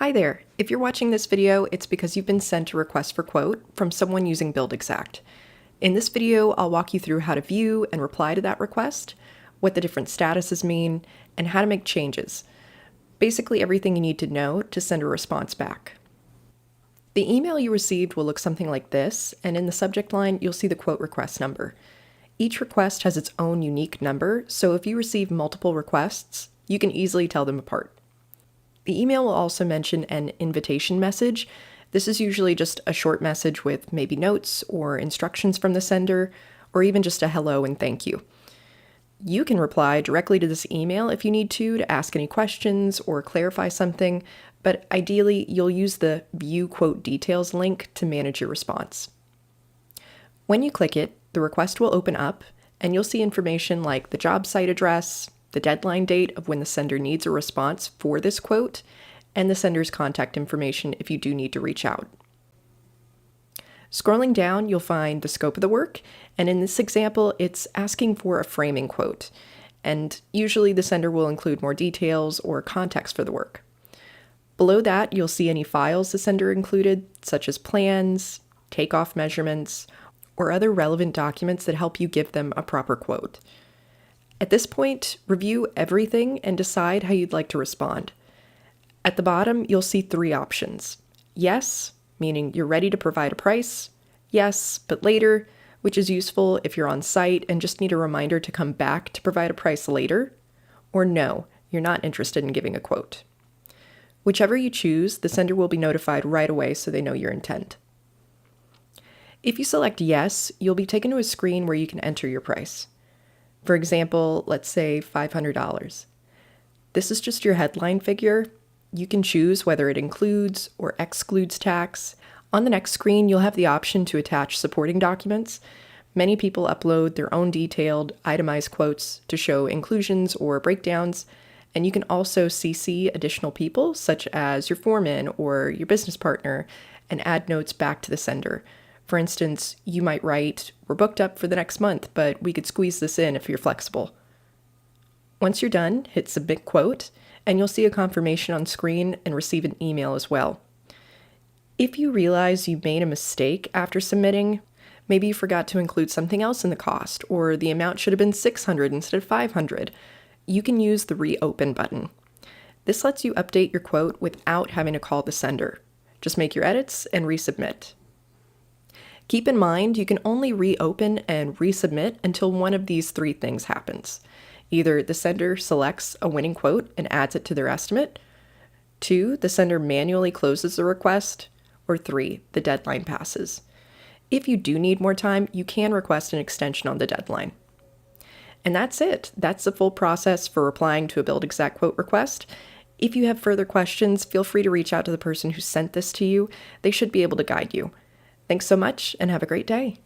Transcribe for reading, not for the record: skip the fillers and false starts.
Hi there. If you're watching this video, it's because you've been sent a request for quote from someone using BuildExact. In this video, I'll walk you through how to view and reply to that request, what the different statuses mean, and how to make changes. Basically everything you need to know to send a response back. The email you received will look something like this, and in the subject line, you'll see the quote request number. Each request has its own unique number, so if you receive multiple requests, you can easily tell them apart. The email will also mention an invitation message. This is usually just a short message with maybe notes or instructions from the sender, or even just a hello and thank you. You can reply directly to this email if you need to ask any questions or clarify something, but ideally you'll use the View Quote Details link to manage your response. When you click it, the request will open up, and you'll see information like the job site address, the deadline date of when the sender needs a response for this quote, and the sender's contact information if you do need to reach out. Scrolling down, you'll find the scope of the work, and in this example, it's asking for a framing quote, and usually the sender will include more details or context for the work. Below that, you'll see any files the sender included, such as plans, takeoff measurements, or other relevant documents that help you give them a proper quote. At this point, review everything and decide how you'd like to respond. At the bottom, you'll see three options. Yes, meaning you're ready to provide a price. Yes, but later, which is useful if you're on site and just need a reminder to come back to provide a price later. Or no, you're not interested in giving a quote. Whichever you choose, the sender will be notified right away so they know your intent. If you select yes, you'll be taken to a screen where you can enter your price. For example, let's say $500. This is just your headline figure. You can choose whether it includes or excludes tax. On the next screen, you'll have the option to attach supporting documents. Many people upload their own detailed, itemized quotes to show inclusions or breakdowns, and you can also CC additional people, such as your foreman or your business partner, and add notes back to the sender. For instance, you might write, "We're booked up for the next month, but we could squeeze this in if you're flexible." Once you're done, hit Submit Quote, and you'll see a confirmation on screen and receive an email as well. If you realize you made a mistake after submitting, maybe you forgot to include something else in the cost, or the amount should have been $600 instead of $500, you can use the Reopen button. This lets you update your quote without having to call the sender. Just make your edits and resubmit. Keep in mind, you can only reopen and resubmit until one of these three things happens. Either the sender selects a winning quote and adds it to their estimate, 2, the sender manually closes the request, or 3, the deadline passes. If you do need more time, you can request an extension on the deadline. And that's it. That's the full process for replying to a BuildExact quote request. If you have further questions, feel free to reach out to the person who sent this to you. They should be able to guide you. Thanks so much and have a great day.